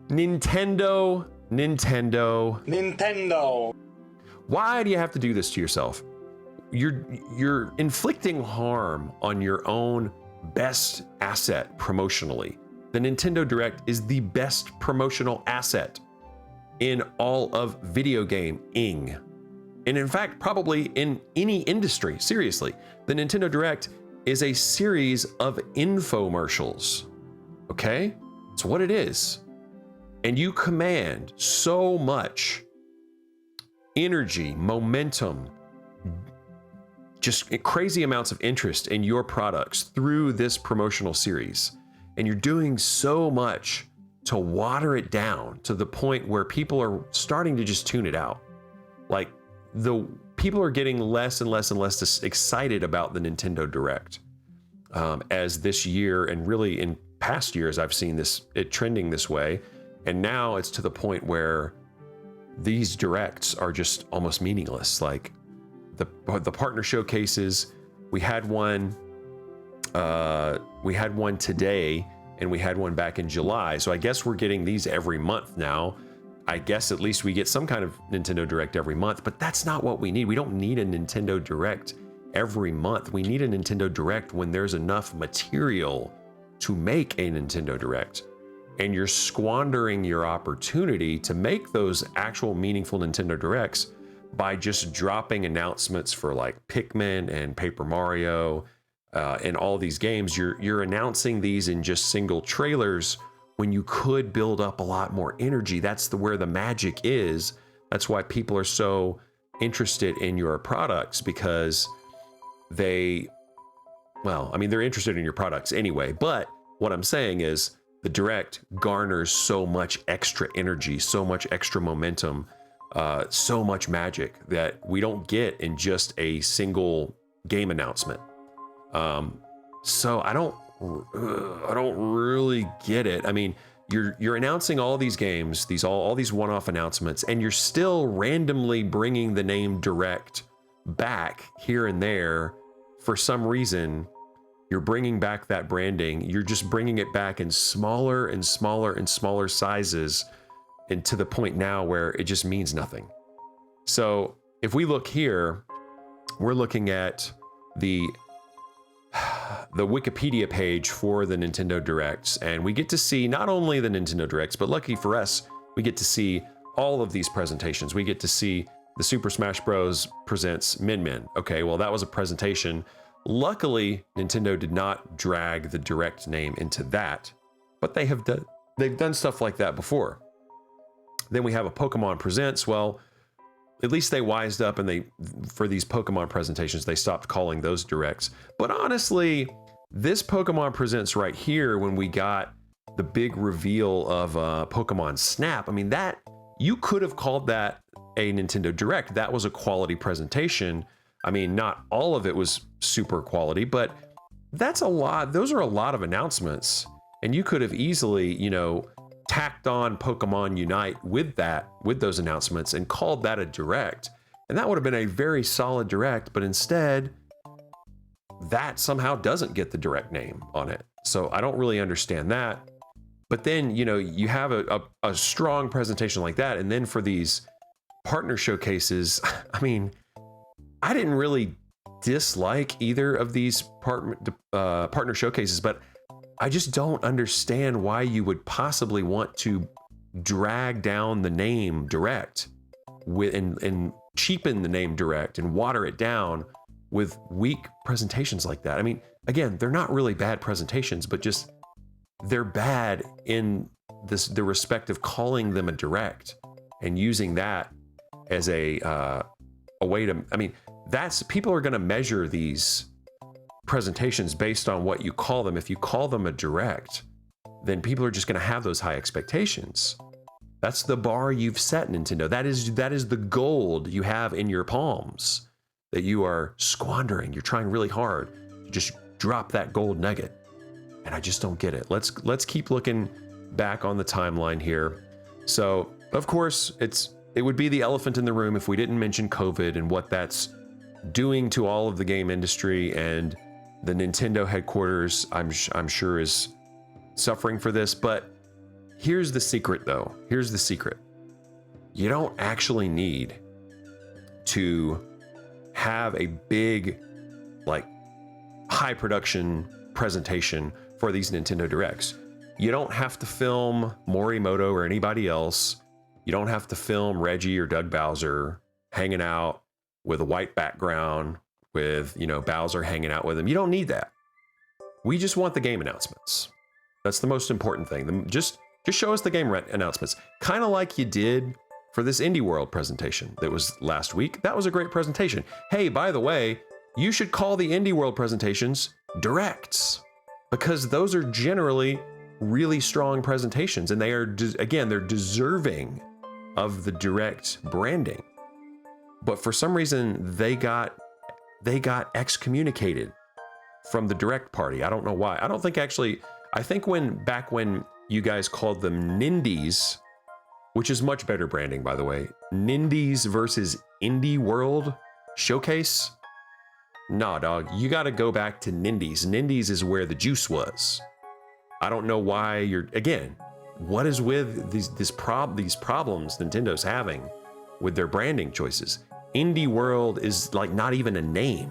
Nintendo. Nintendo. Why do you have to do this to yourself? You're inflicting harm on your own best asset promotionally. The Nintendo Direct is the best promotional asset in all of video gaming. And in fact, probably in any industry, seriously. The Nintendo Direct is a series of infomercials, okay? It's what it is. And you command so much energy, momentum, just crazy amounts of interest in your products through this promotional series. And you're doing so much to water it down to the point where people are starting to just tune it out. Like, the people are getting less and less and less excited about the Nintendo Direct as this year, and really in past years I've seen it trending this way, and now it's to the point where these directs are just almost meaningless. Like the partner showcases, we had one today, and we had one back in July, so I guess we're getting these every month now. I guess at least we get some kind of Nintendo Direct every month, but that's not what we need. We don't need a Nintendo Direct every month. We need a Nintendo Direct when there's enough material to make a Nintendo Direct. And you're squandering your opportunity to make those actual meaningful Nintendo Directs by just dropping announcements for like Pikmin and Paper Mario and all these games. You're announcing these in just single trailers when you could build up a lot more energy. That's where the magic is. That's why people are so interested in your products, because they're interested in your products anyway. But what I'm saying is the Direct garners so much extra energy, so much extra momentum, so much magic that we don't get in just a single game announcement. So I don't really get it. I mean, you're announcing all these games, all these one-off announcements, and you're still randomly bringing the name Direct back here and there. For some reason, you're bringing back that branding. You're just bringing it back in smaller and smaller and smaller sizes, and to the point now where it just means nothing. So if we look here, we're looking at the Wikipedia page for the Nintendo Directs, and we get to see not only the Nintendo Directs, but lucky for us, we get to see all of these presentations. We get to see the Super Smash Bros. Presents Min Min. Okay, well, that was a presentation. Luckily, Nintendo did not drag the Direct name into that, but they've done stuff like that before. Then we have a Pokemon Presents. Well, at least they wised up, and for these Pokemon presentations, they stopped calling those Directs. But honestly, this Pokemon Presents right here, when we got the big reveal of Pokemon Snap, I mean, that you could have called that a Nintendo Direct. That was a quality presentation. I mean, not all of it was super quality, but that's a lot. Those are a lot of announcements, and you could have easily, tacked on Pokemon Unite with those announcements and called that a Direct, and that would have been a very solid Direct. But instead, that somehow doesn't get the Direct name on it. So I don't really understand that. But then, you have a strong presentation like that, and then for these partner showcases, I mean, I didn't really dislike either of these partner showcases, but I just don't understand why you would possibly want to drag down the name Direct and cheapen the name Direct and water it down with weak presentations like that. I mean, again, they're not really bad presentations, but just they're bad in the respect of calling them a Direct and using that as a way to, I mean, people are going to measure these presentations based on what you call them. If you call them a Direct, then people are just going to have those high expectations. That's the bar you've set, Nintendo. That is the gold you have in your palms that you are squandering. You're trying really hard to just drop that gold nugget, and I just don't get it. Let's keep looking back on the timeline here. So, of course, it would be the elephant in the room if we didn't mention COVID and what that's doing to all of the game industry, and the Nintendo headquarters, I'm sure, is suffering for this. But Here's the secret though. Here's the secret. You don't actually need to have a big, like, high production presentation for these Nintendo Directs. You don't have to film Morimoto or anybody else. You don't have to film Reggie or Doug Bowser hanging out with a white background with, you know, Bowser hanging out with him. You don't need that. We just want the game announcements. That's the most important thing. Just show us the game announcements. Kind of like you did for this Indie World presentation that was last week. That was a great presentation. Hey, by the way, you should call the Indie World presentations Directs, because those are generally really strong presentations, and they are, again, they're deserving of the Direct branding. But for some reason, they got excommunicated from the Direct party. I don't know why. I don't think actually, I think back when you guys called them Nindies, which is much better branding, by the way. Nindies versus Indie World Showcase. Nah, dog, you got to go back to Nindies. Nindies is where the juice was. I don't know why again, what is with these problems Nintendo's having with their branding choices? Indie World is like not even a name.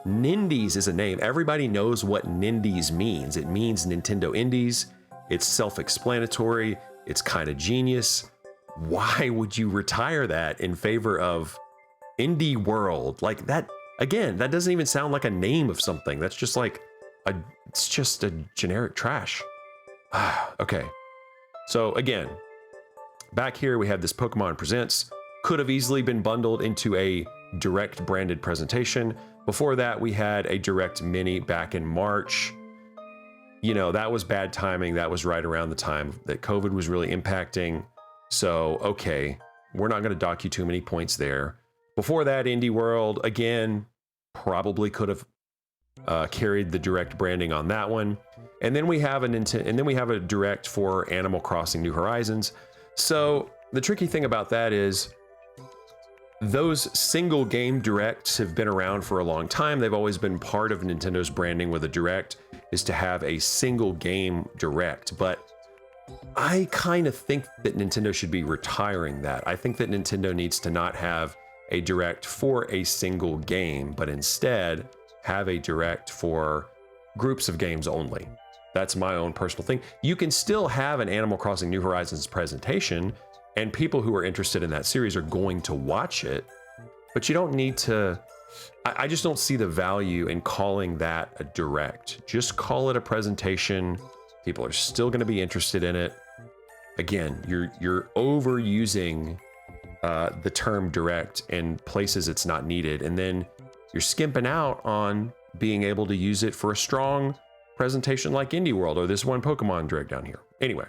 Nindies is a name. Everybody knows what Nindies means. It means Nintendo Indies. It's self-explanatory. It's kind of genius. Why would you retire that in favor of Indie World? Like that, again, that doesn't even sound like a name of something. That's just like it's just a generic trash. Okay. So again, back here we have this Pokemon Presents. Could have easily been bundled into a Direct branded presentation. Before that, we had a Direct Mini back in March. You know, that was bad timing. That was right around the time that COVID was really impacting. So, okay, we're not going to dock you too many points there. Before that, Indie World, again, probably could have carried the Direct branding on that one. And then we have a Direct for Animal Crossing New Horizons. So the tricky thing about that is those single game Directs have been around for a long time. They've always been part of Nintendo's branding with a Direct, is to have a single game Direct. But I kind of think that Nintendo should be retiring that. I think that Nintendo needs to not have a Direct for a single game, but instead have a Direct for groups of games only. That's my own personal thing. You can still have an Animal Crossing New Horizons presentation, and people who are interested in that series are going to watch it, but you don't need to. I just don't see the value in calling that a Direct. Just call it a presentation. People are still going to be interested in it. Again, you're overusing the term Direct in places it's not needed, and then you're skimping out on being able to use it for a strong presentation like Indie World or this one Pokemon Direct down here. Anyway,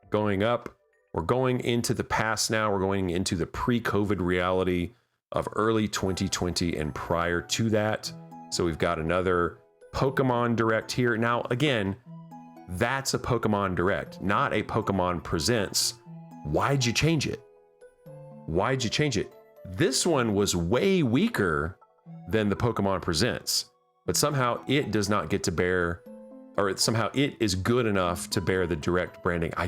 going up, we're going into the past now. We're going into the pre-COVID reality of early 2020 and prior to that. So we've got another Pokemon Direct here. Now, again, that's a Pokemon Direct, not a Pokemon Presents. Why'd you change it? Why'd you change it? This one was way weaker than the Pokemon Presents, but somehow it does not get to bear, or somehow it is good enough to bear the Direct branding. I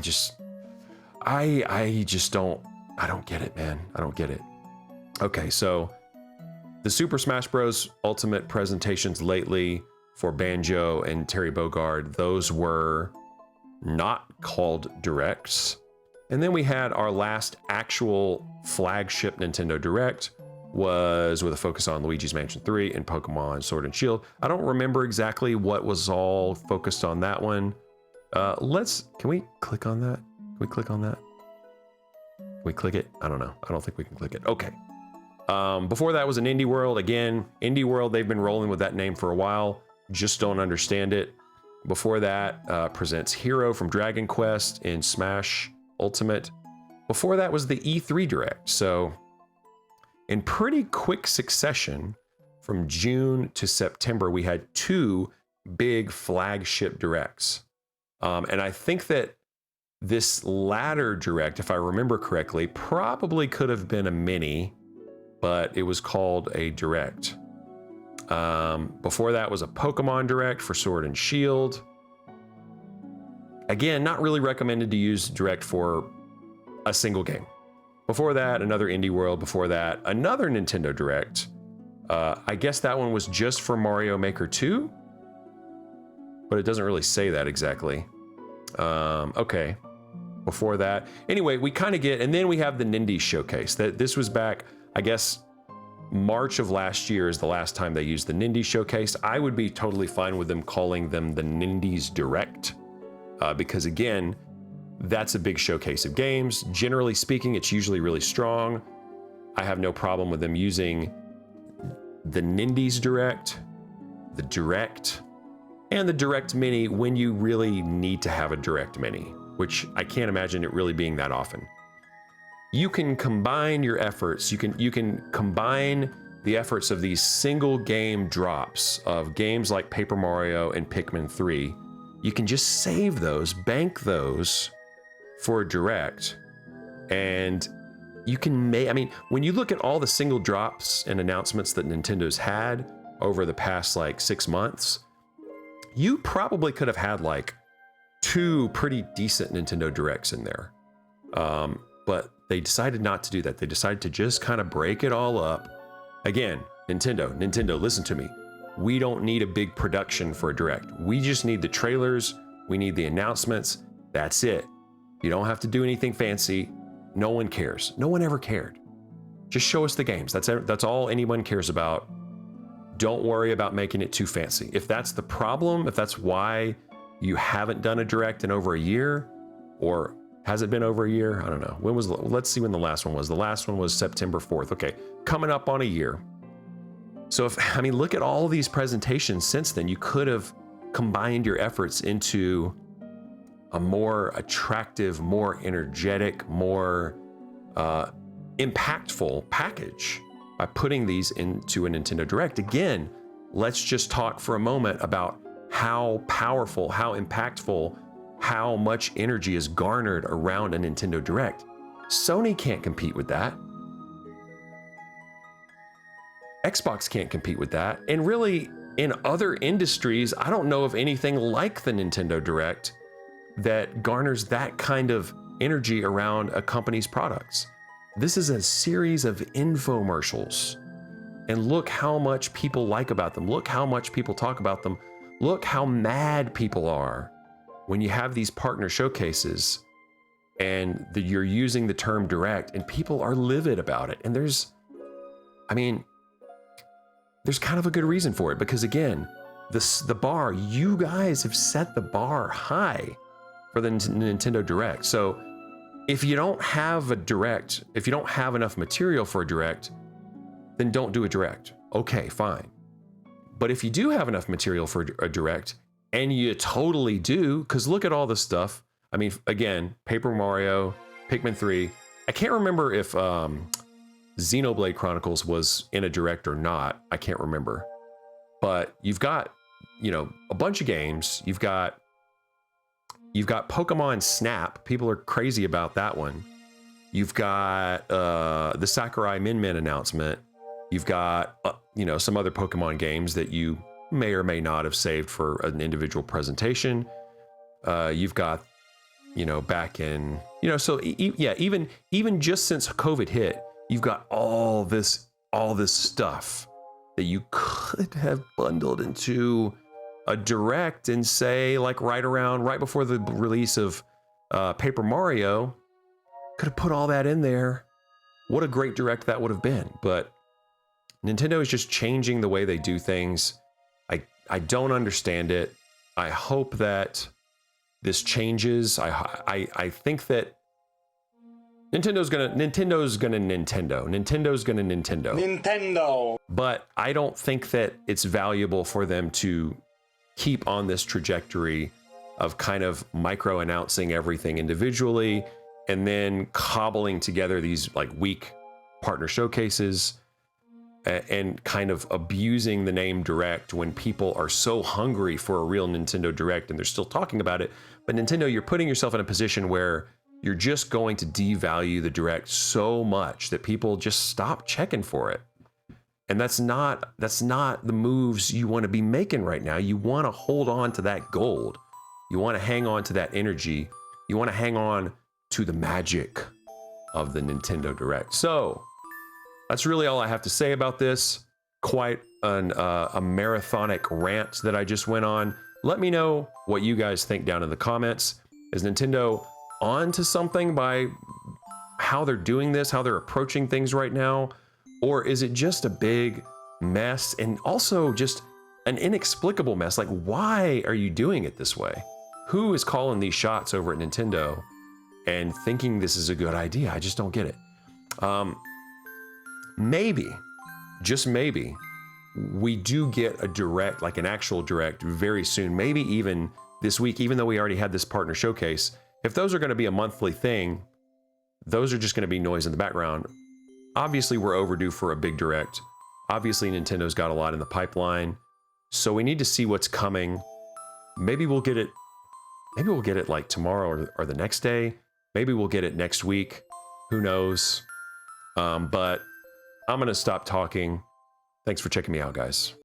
don't get it, man. I don't get it. Okay, so the Super Smash Bros. Ultimate presentations lately for Banjo and Terry Bogard, those were not called Directs. And then we had our last actual flagship Nintendo Direct was with a focus on Luigi's Mansion 3 and Pokemon Sword and Shield. I don't remember exactly what was all focused on that one. Can we click on that? Can we click on that? Can we click it? I don't know. I don't think we can click it. Okay. Before that was an Indie World. Again, Indie World, they've been rolling with that name for a while. Just don't understand it. Before that, presents Hero from Dragon Quest in Smash Ultimate. Before that was the E3 Direct. So in pretty quick succession, from June to September, we had two big flagship Directs. And I think that this latter Direct, if I remember correctly, probably could have been a mini, but it was called a Direct. Before that was a Pokemon Direct for Sword and Shield. Again, not really recommended to use Direct for a single game. Before that, another Indie World. Before that, another Nintendo Direct. I guess that one was just for Mario Maker 2, but it doesn't really say that exactly. Okay. Before that, anyway, we kind of get, and then we have the Nindies Showcase. That this was back, I guess, March of last year is the last time they used the Nindies Showcase. I would be totally fine with them calling them the Nindies Direct, because again, that's a big showcase of games. Generally speaking, it's usually really strong. I have no problem with them using the Nindies Direct, the Direct, and the Direct Mini when you really need to have a Direct Mini, which I can't imagine it really being that often. You can combine your efforts. You can combine the efforts of these single game drops of games like Paper Mario and Pikmin 3. You can just save those, bank those for a Direct, and you can make, I mean, when you look at all the single drops and announcements that Nintendo's had over the past like 6 months, you probably could have had like 2 pretty decent Nintendo Directs in there. But they decided not to do that. They decided to just kind of break it all up. Again, Nintendo, listen to me. We don't need a big production for a Direct. We just need the trailers. We need the announcements. That's it. You don't have to do anything fancy. No one cares. No one ever cared. Just show us the games. That's all anyone cares about. Don't worry about making it too fancy. If that's the problem, if that's why you haven't done a Direct in over a year, or has it been over a year? I don't know. When was, let's see when the last one was. The last one was September 4th. Okay, coming up on a year. So if, I mean, look at all these presentations since then. You could have combined your efforts into a more attractive, more energetic, more impactful package by putting these into a Nintendo Direct. Again, let's just talk for a moment about how powerful, how impactful, how much energy is garnered around a Nintendo Direct. Sony can't compete with that. Xbox can't compete with that. And really, in other industries, I don't know of anything like the Nintendo Direct that garners that kind of energy around a company's products. This is a series of infomercials. And look how much people like about them. Look how much people talk about them. Look how mad people are when you have these partner showcases and you're using the term Direct and people are livid about it. And there's kind of a good reason for it, because again, the bar, you guys have set the bar high for the Nintendo Direct. So if you don't have a Direct, if you don't have enough material for a Direct, then don't do a Direct. Okay, fine. But if you do have enough material for a Direct, and you totally do, because look at all this stuff. I mean, again, Paper Mario, Pikmin 3. I can't remember if Xenoblade Chronicles was in a Direct or not. I can't remember. But you've got, a bunch of games. You've got Pokemon Snap. People are crazy about that one. You've got the Sakurai Min Min announcement. You've got, some other Pokemon games that you may or may not have saved for an individual presentation. You've got, back in, so even just since COVID hit, you've got all this stuff that you could have bundled into a Direct and say, like right before the release of Paper Mario, could have put all that in there. What a great Direct that would have been. But Nintendo is just changing the way they do things. I don't understand it. I hope that this changes. I think that Nintendo's gonna Nintendo. But I don't think that it's valuable for them to keep on this trajectory of kind of micro announcing everything individually and then cobbling together these like weak partner showcases and kind of abusing the name Direct when people are so hungry for a real Nintendo Direct and they're still talking about it. But Nintendo, you're putting yourself in a position where you're just going to devalue the Direct so much that people just stop checking for it. And that's not the moves you want to be making right now. You want to hold on to that gold. You want to hang on to that energy. You want to hang on to the magic of the Nintendo Direct. So that's really all I have to say about this. Quite a marathonic rant that I just went on. Let me know what you guys think down in the comments. Is Nintendo on to something by how they're doing this, how they're approaching things right now? Or is it just a big mess and also just an inexplicable mess? Like, why are you doing it this way? Who is calling these shots over at Nintendo and thinking this is a good idea? I just don't get it. Maybe, just maybe, we do get a direct, like an actual direct very soon, maybe even this week, even though we already had this partner showcase. If those are going to be a monthly thing, those are just going to be noise in the background. Obviously, we're overdue for a big direct. Obviously, Nintendo's got a lot in the pipeline. So we need to see what's coming. Maybe we'll get it. Maybe we'll get it like tomorrow or the next day. Maybe we'll get it next week. Who knows? But I'm going to stop talking. Thanks for checking me out, guys.